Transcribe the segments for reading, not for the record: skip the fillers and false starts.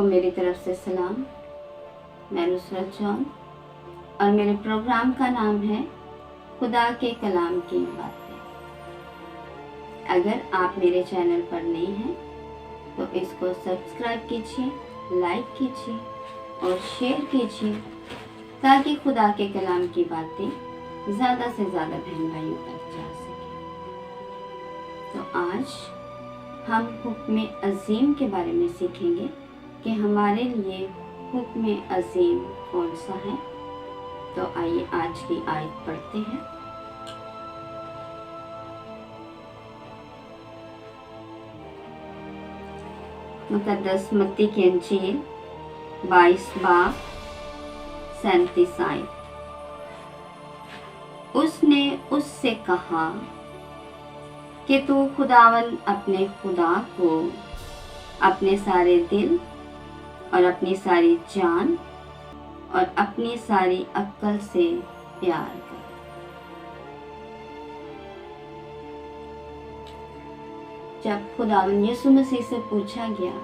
को मेरी तरफ से सलाम। मैं नुसरत जॉन और मेरे प्रोग्राम का नाम है खुदा के कलाम की बातें। अगर आप मेरे चैनल पर नए हैं तो इसको सब्सक्राइब कीजिए, लाइक कीजिए और शेयर कीजिए ताकि खुदा के कलाम की बातें ज़्यादा से ज़्यादा बहन भाइयों तक जा सके। तो आज हम हुक्म अज़ीम के बारे में सीखेंगे कि हमारे लिए हुक्म अज़ीम कौन सा है। तो आइए आज की आयत पढ़ते हैं। मुक़द्दस मत्ती की इंजील 22 बाब 37 आयत। उसने उससे कहा कि तू खुदावन अपने खुदा को अपने सारे दिल और अपनी सारी जान और अपनी सारी अक्ल से प्यार कर। जब खुदावन यीशु मसीह से पूछा गया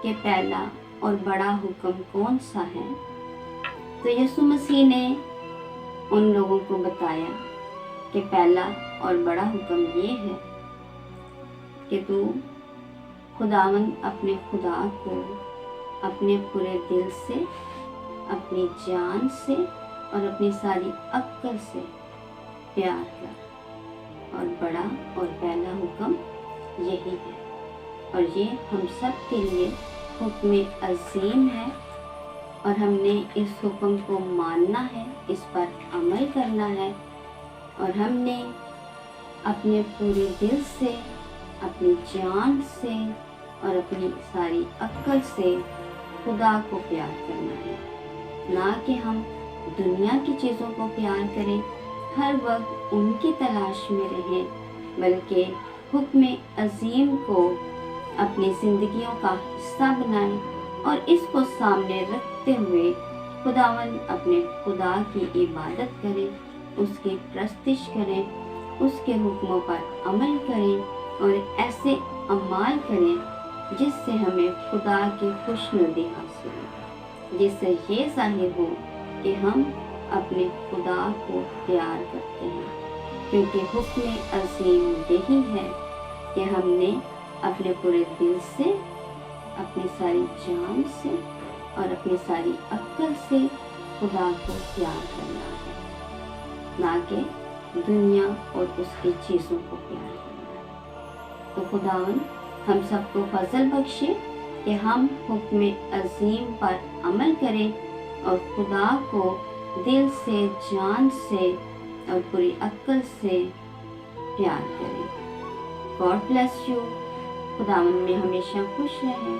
कि पहला और बड़ा हुक्म कौन सा है, तो यीशु मसीह ने उन लोगों को बताया कि पहला और बड़ा हुक्म ये है कि तू खुदावन अपने खुदा को अपने पूरे दिल से, अपनी जान से और अपनी सारी अक्ल से प्यार कर। और बड़ा और पहला हुक्म यही है और ये हम सब के लिए हुक्म अज़ीम है और हमने इस हुक्म को मानना है, इस पर अमल करना है और हमने अपने पूरे दिल से, अपनी जान से और अपनी सारी अक्ल से खुदा को प्यार करना है। ना कि हम दुनिया की चीज़ों को प्यार करें, हर वक्त उनकी तलाश में रहें, बल्कि हुक्म अज़ीम को अपनी ज़िंदगियों का हिस्सा बनाएं और इसको सामने रखते हुए खुदावन अपने खुदा की इबादत करें, उसकी प्रस्तिश करें, उसके हुक्मों पर अमल करें और ऐसे अमाल करें जिससे हमें खुदा की खुशनुदी हासिल हो, जिससे ये जाहिर हो कि हम अपने खुदा को प्यार करते हैं। क्योंकि हुक्म अज़ीम यही है कि हमने अपने पूरे दिल से, अपनी सारी जान से और अपनी सारी अक्ल से खुदा को प्यार करना है, ना कि दुनिया और उसकी चीज़ों को प्यार करना है। तो खुदावन हम सबको फजल बख्शे कि हम हुक्म अज़ीम पर अमल करें और खुदा को दिल से, जान से और पूरी अक्ल से प्यार करें। God bless you. खुदावन में हमेशा खुश रहें।